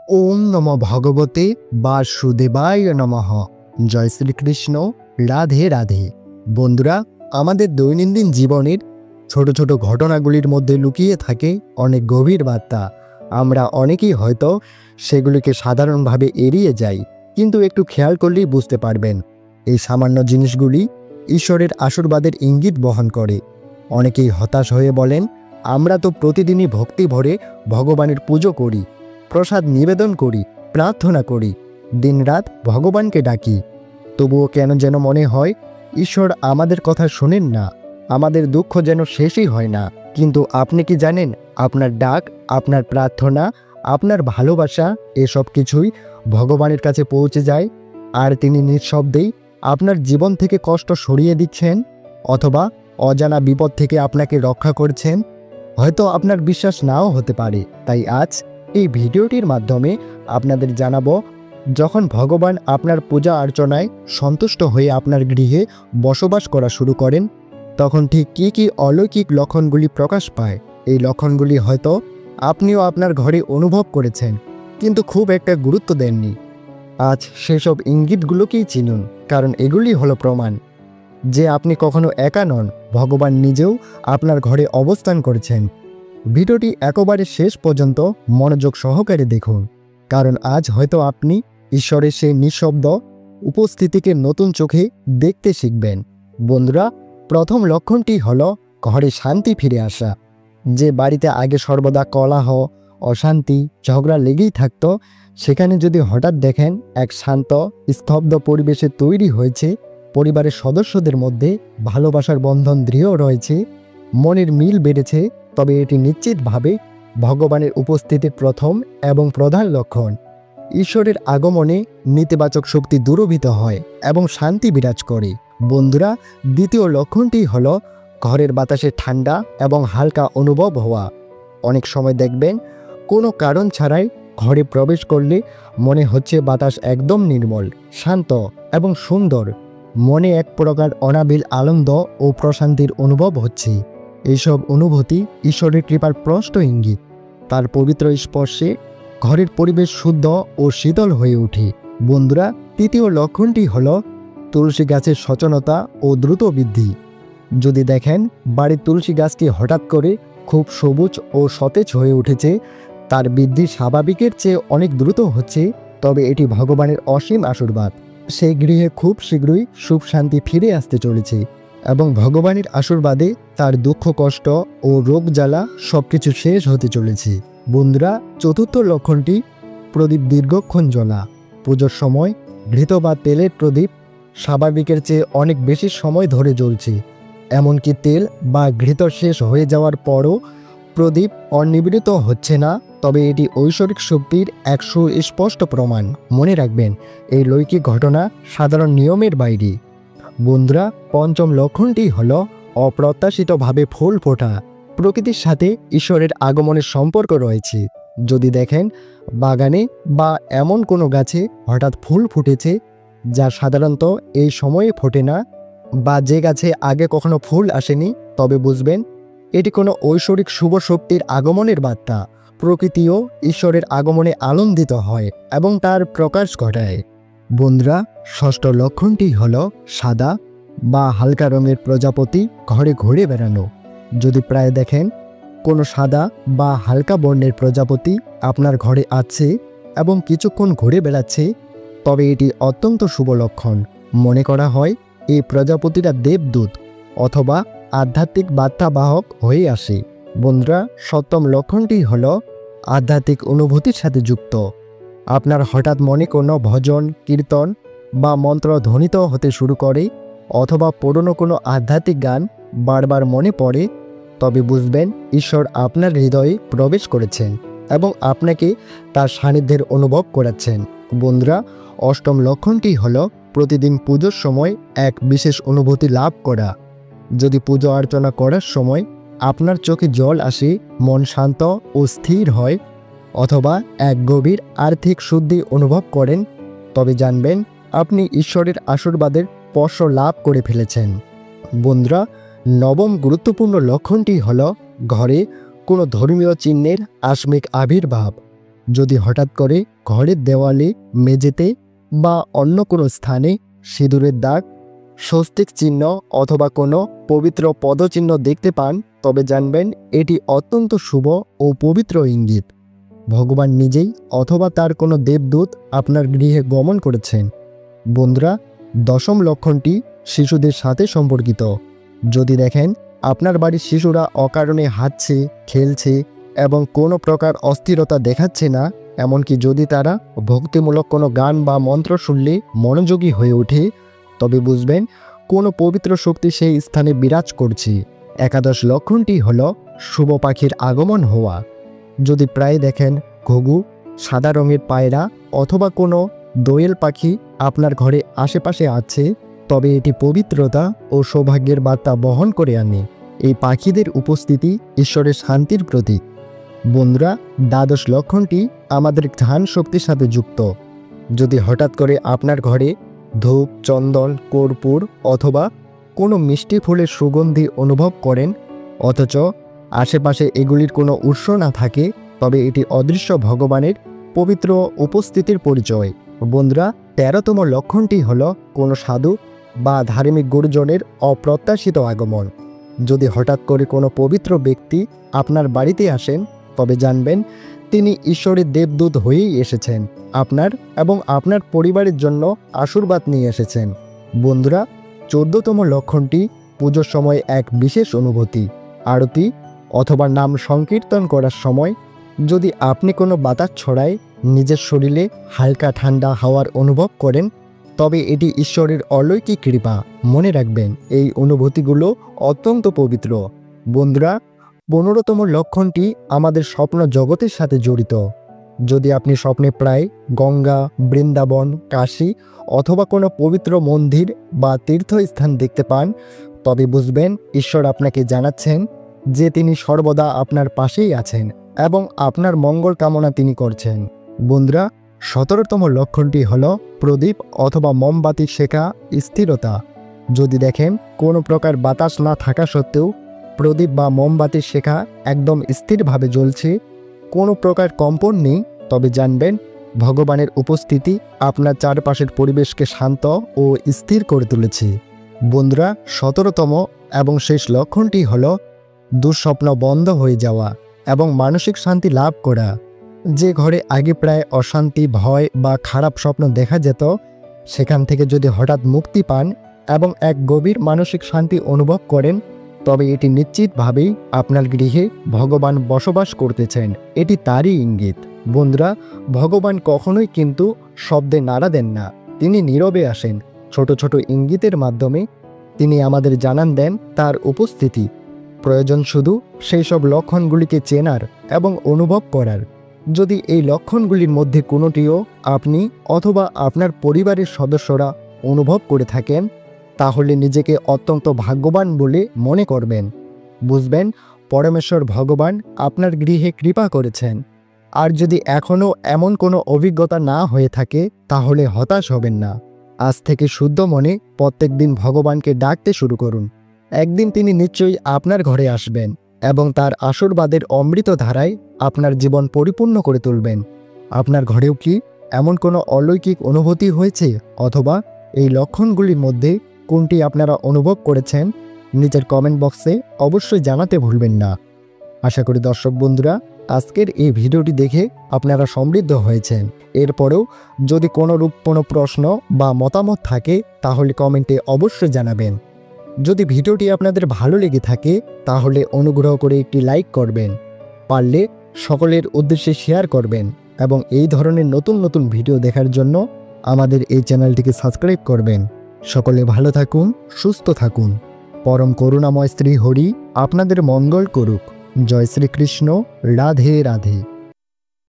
ওম নমঃ ভগবতে বাসুদেবায় নমঃ। জয় শ্রীকৃষ্ণ। রাধে রাধে। বন্ধুরা, আমাদের দৈনন্দিন জীবনের ছোট ছোট ঘটনাগুলির মধ্যে লুকিয়ে থাকে অনেক গভীর বার্তা। আমরা অনেকেই হয়তো সেগুলিকে সাধারণভাবে এড়িয়ে যাই, কিন্তু একটু খেয়াল করলেই বুঝতে পারবেন এই সামান্য জিনিসগুলি ঈশ্বরের আশীর্বাদের ইঙ্গিত বহন করে। অনেকেই হতাশ হয়ে বলেন, আমরা তো প্রতিদিনই ভক্তি ভরে ভগবানের পুজো করি, প্রসাদ নিবেদন করি, প্রার্থনা করি, দিনরাত ভগবানকে ডাকি, তবুও কেন যেন মনে হয় ঈশ্বর আমাদের কথা শোনেন না, আমাদের দুঃখ যেন শেষই হয় না। কিন্তু আপনি কি জানেন, আপনার ডাক, আপনার প্রার্থনা, আপনার ভালোবাসা এসব কিছুই ভগবানের কাছে পৌঁছে যায়, আর তিনি নিঃশব্দেই আপনার জীবন থেকে কষ্ট সরিয়ে দিচ্ছেন, অথবা অজানা বিপদ থেকে আপনাকে রক্ষা করছেন। হয়তো আপনার বিশ্বাস নাও হতে পারে, তাই আজ এই ভিডিওটির মাধ্যমে আপনাদের জানাবো, যখন ভগবান আপনার পূজা অর্চনায় সন্তুষ্ট হয়ে আপনার গৃহে বসবাস করা শুরু করেন, তখন ঠিক কী কী অলৌকিক লক্ষণগুলি প্রকাশ পায়। এই লক্ষণগুলি হয়তো আপনিও আপনার ঘরে অনুভব করেছেন, কিন্তু খুব একটা গুরুত্ব দেননি। আজ সেসব ইঙ্গিতগুলোকেই চিনুন, কারণ এগুলি হলো প্রমাণ যে আপনি কখনো একা নন, ভগবান নিজেও আপনার ঘরে অবস্থান করেছেন। ভিডিওটি একেবারে শেষ পর্যন্ত মনোযোগ সহকারে দেখুন, কারণ আজ হয়তো আপনি ঈশ্বরের সেই নিঃশব্দ উপস্থিতিকে নতুন চোখে দেখতে শিখবেন। বন্ধুরা, প্রথম লক্ষণটি হলো ঘরে শান্তি ফিরে আসা। যে বাড়িতে আগে সর্বদা কলহ, অশান্তি, ঝগড়া লেগেই থাকতো, সেখানে যদি হঠাৎ দেখেন এক শান্ত, স্তব্ধ পরিবেশে তৈরি হয়েছে, পরিবারের সদস্যদের মধ্যে ভালোবাসার বন্ধন দৃঢ় রয়েছে, মনের মিল বেড়েছে, তবে এটি নিশ্চিতভাবে ভগবানের উপস্থিতির প্রথম এবং প্রধান লক্ষণ। ঈশ্বরের আগমনে নেতিবাচক শক্তি দূরীভূত হয় এবং শান্তি বিরাজ করে। বন্ধুরা, দ্বিতীয় লক্ষণটি হল ঘরের বাতাসে ঠান্ডা এবং হালকা অনুভব হওয়া। অনেক সময় দেখবেন কোনো কারণ ছাড়াই ঘরে প্রবেশ করলে মনে হচ্ছে বাতাস একদম নির্মল, শান্ত এবং সুন্দর। মনে এক প্রকার অনাবিল আনন্দ ও প্রশান্তির অনুভব হচ্ছে। এইসব অনুভূতি ঈশ্বরের কৃপার স্পষ্ট ইঙ্গিত। তার পবিত্র স্পর্শে ঘরের পরিবেশ শুদ্ধ ও শীতল হয়ে ওঠে। বন্ধুরা, তৃতীয় লক্ষণটি হল তুলসী গাছের সচেতনতা ও দ্রুত বৃদ্ধি। যদি দেখেন বাড়ির তুলসী গাছটি হঠাৎ করে খুব সবুজ ও সতেজ হয়ে উঠেছে, তার বৃদ্ধি স্বাভাবিকের চেয়ে অনেক দ্রুত হচ্ছে, তবে এটি ভগবানের অসীম আশীর্বাদ। সেই গৃহে খুব শীঘ্রই সুখ শান্তি ফিরে আসতে চলেছে এবং ভগবানের আশীর্বাদে তার দুঃখ, কষ্ট ও রোগ জ্বালা সবকিছু শেষ হতে চলেছে। বন্ধুরা, চতুর্থ লক্ষণটি প্রদীপ দীর্ঘক্ষণ জ্বলা। পুজোর সময় ঘৃত বা তেলের প্রদীপ স্বাভাবিকের চেয়ে অনেক বেশি সময় ধরে জ্বলছে। এমনকি তেল বা ঘৃত শেষ হয়ে যাওয়ার পরও প্রদীপ অনিবৃত হচ্ছে না, তবে এটি ঐশ্বরিক শক্তির এক সুস্পষ্ট প্রমাণ। মনে রাখবেন, এই লৌকিক ঘটনা সাধারণ নিয়মের বাইরে। বন্ধুরা, পঞ্চম লক্ষণটি হল অপ্রত্যাশিতভাবে ফুল ফোটা। প্রকৃতির সাথে ঈশ্বরের আগমনের সম্পর্ক রয়েছে। যদি দেখেন বাগানে বা এমন কোনো গাছে হঠাৎ ফুল ফুটেছে যা সাধারণত এই সময়ে ফোটে না, বা যে গাছে আগে কখনো ফুল আসেনি, তবে বুঝবেন এটি কোনো ঐশ্বরিক শুভ শক্তির আগমনের বার্তা। প্রকৃতিও ঈশ্বরের আগমনে আনন্দিত হয় এবং তার প্রকাশ ঘটায়। বন্ধুরা, ষষ্ঠ লক্ষণটি হল সাদা বা হালকা রঙের প্রজাপতি ঘরে ঘুরে বেড়ানো। যদি প্রায় দেখেন কোনো সাদা বা হালকা বর্ণের প্রজাপতি আপনার ঘরে আছে এবং কিছুক্ষণ ঘুরে বেড়াচ্ছে, তবে এটি অত্যন্ত শুভ লক্ষণ। মনে করা হয় এই প্রজাপতিরা দেবদূত অথবা আধ্যাত্মিক বার্তাবাহক হয়ে আসে। বন্ধুরা, সপ্তম লক্ষণটি হল আধ্যাত্মিক অনুভূতির সাথে যুক্ত। আপনার হঠাৎ মনে কোনো ভজন, কীর্তন বা মন্ত্র ধ্বনিত হতে শুরু করে, অথবা পুরনো কোনো আধ্যাত্মিক গান বারবার মনে পড়ে, তবে বুঝবেন ঈশ্বর আপনার হৃদয়ে প্রবেশ করেছেন এবং আপনাকে তার সান্নিধ্যের অনুভব করাচ্ছেন। বন্ধুরা, অষ্টম লক্ষণটি হল প্রতিদিন পুজোর সময় এক বিশেষ অনুভূতি লাভ করা। যদি পুজো অর্চনা করার সময় আপনার চোখে জল আসে, মন শান্ত ও স্থির হয়, অথবা এক গভীর আর্থিক শুদ্ধি অনুভব করেন, তবে জানবেন আপনি ঈশ্বরের আশীর্বাদের স্পর্শ লাভ করে ফেলেছেন। বন্ধুরা, নবম গুরুত্বপূর্ণ লক্ষণটি হল ঘরে কোনো ধর্মীয় চিহ্নের আকস্মিক আবির্ভাব। যদি হঠাৎ করে ঘরের দেওয়ালে, মেঝেতে বা অন্য কোনো স্থানে সিঁদুরের দাগ, স্বস্তিক চিহ্ন অথবা কোনো পবিত্র পদচিহ্ন দেখতে পান, তবে জানবেন এটি অত্যন্ত শুভ ও পবিত্র ইঙ্গিত। ভগবান নিজেই অথবা তার কোনো দেবদূত আপনার গৃহে গমন করেছেন। বন্ধুরা, দশম লক্ষণটি শিশুদের সাথে সম্পর্কিত। যদি দেখেন আপনার বাড়ির শিশুরা অকারণে হাঁটছে, খেলছে এবং কোনো প্রকার অস্থিরতা দেখাচ্ছে না, এমনকি যদি তারা ভক্তিমূলক কোনো গান বা মন্ত্র শুনলে মনোযোগী হয়ে ওঠে, তবে বুঝবেন কোনো পবিত্র শক্তি সেই স্থানে বিরাজ করছে। একাদশ লক্ষণটি হল শুভ পাখির আগমন হওয়া। যদি প্রায় দেখেন ঘুঘু, সাদা রঙের পায়রা অথবা কোনো দোয়েল পাখি আপনার ঘরে আশেপাশে আছে, তবে এটি পবিত্রতা ও সৌভাগ্যের বার্তা বহন করে আনে। এই পাখিদের উপস্থিতি ঈশ্বরের শান্তির প্রতীক। বন্ধুরা, দ্বাদশ লক্ষণটি আমাদের ধ্যান শক্তির সাথে যুক্ত। যদি হঠাৎ করে আপনার ঘরে ধূপ, চন্দন, কর্পূর অথবা কোনো মিষ্টি ফুলের সুগন্ধি অনুভব করেন, অথচ আশেপাশে এগুলির কোনো উৎস না থাকে, তবে এটি অদৃশ্য ভগবানের পবিত্র উপস্থিতির পরিচয়। বন্ধুরা, 13তম লক্ষণটি হল কোনো সাধু বা ধার্মিক গুরুজনের অপ্রত্যাশিত আগমন। যদি হঠাৎ করে কোনো পবিত্র ব্যক্তি আপনার বাড়িতে আসেন, তবে জানবেন তিনি ঈশ্বরের দেবদূত হয়েই এসেছেন, আপনার এবং আপনার পরিবারের জন্য আশীর্বাদ নিয়ে এসেছেন। বন্ধুরা, 14তম লক্ষণটি পুজোর সময় এক বিশেষ অনুভূতি। আরতি অথবা নাম সংকীর্তন করার সময় যদি আপনি কোনো বাতাস ছড়ায় নিজের শরীরে হালকা ঠান্ডা হাওয়ার অনুভব করেন, তবে এটি ঈশ্বরের অলৌকিক কৃপা। মনে রাখবেন এই অনুভূতিগুলো অত্যন্ত পবিত্র। বন্ধুরা, 15তম লক্ষণটি আমাদের স্বপ্ন জগতের সাথে জড়িত। যদি আপনি স্বপ্নে প্রায় গঙ্গা, বৃন্দাবন, কাশী অথবা কোনো পবিত্র মন্দির বা তীর্থস্থান দেখতে পান, তবে বুঝবেন ঈশ্বর আপনাকে জানাচ্ছেন যে তিনি সর্বদা আপনার পাশেই আছেন এবং আপনার মঙ্গল কামনা তিনি করছেন। বন্ধুরা, 17তম লক্ষণটি হল প্রদীপ অথবা মোমবাতি শেখা স্থিরতা। যদি দেখেন কোনো প্রকার বাতাস না থাকা সত্ত্বেও প্রদীপ বা মোমবাতি শেখা একদম স্থিরভাবে জ্বলছে, কোনো প্রকার কম্পন নেই, তবে জানবেন ভগবানের উপস্থিতি আপনার চারপাশের পরিবেশকে শান্ত ও স্থির করে তুলেছে। বন্ধুরা, 17তম এবং শেষ লক্ষণটি হল দুঃস্বপ্ন বন্ধ হয়ে যাওয়া এবং মানসিক শান্তি লাভ করা। যে ঘরে আগে প্রায় অশান্তি, ভয় বা খারাপ স্বপ্ন দেখা যেত, সেখান থেকে যদি হঠাৎ মুক্তি পান এবং এক গভীর মানসিক শান্তি অনুভব করেন, তবে এটি নিশ্চিতভাবেই আপনার গৃহে ভগবান বসবাস করতেছেন। এটি তারই ইঙ্গিত। বন্ধুরা, ভগবান কখনোই কিন্তু শব্দে নাড়া দেন না, তিনি নীরবে আসেন। ছোট ছোট ইঙ্গিতের মাধ্যমে তিনি আমাদের জানান দেন তার উপস্থিতি। প্রয়োজন শুধু সেই সব লক্ষণগুলিকে চেনার এবং অনুভব করার। যদি এই লক্ষণগুলির মধ্যে কোনোটিও আপনি অথবা আপনার পরিবারের সদস্যরা অনুভব করে থাকেন, তাহলে নিজেকে অত্যন্ত ভাগ্যবান বলে মনে করবেন। বুঝবেন পরমেশ্বর ভগবান আপনার গৃহে কৃপা করেছেন। আর যদি এখনও এমন কোনো অভিজ্ঞতা না হয়ে থাকে, তাহলে হতাশ হবেন না। আজ থেকে শুদ্ধ মনে প্রত্যেক দিন ভগবানকে ডাকতে শুরু করুন। একদিন তিনি নিশ্চয়ই আপনার ঘরে আসবেন এবং তার আশীর্বাদের অমৃত ধারায় আপনার জীবন পরিপূর্ণ করে তুলবেন। আপনার ঘরেও কি এমন কোনো অলৌকিক অনুভূতি হয়েছে, অথবা এই লক্ষণগুলির মধ্যে কোনটি আপনারা অনুভব করেছেন? নিচের কমেন্ট বক্সে অবশ্যই জানাতে ভুলবেন না। আশা করি দর্শক বন্ধুরা আজকের এই ভিডিওটি দেখে আপনারা সমৃদ্ধ হয়েছেন। এরপরেও যদি কোনো প্রশ্ন বা মতামত থাকে, তাহলে কমেন্টে অবশ্যই জানাবেন। যদি ভিডিওটি আপনাদের ভালো লেগে থাকে, তাহলে অনুগ্রহ করে একটি লাইক করবেন, পারলে সকলের উদ্দেশ্যে শেয়ার করবেন এবং এই ধরনের নতুন নতুন ভিডিও দেখার জন্য আমাদের এই চ্যানেলটিকে সাবস্ক্রাইব করবেন। সকলে ভালো থাকুন, সুস্থ থাকুন। পরম করুণাময় শ্রী হরি আপনাদের মঙ্গল করুক। জয় শ্রীকৃষ্ণ। রাধে রাধে।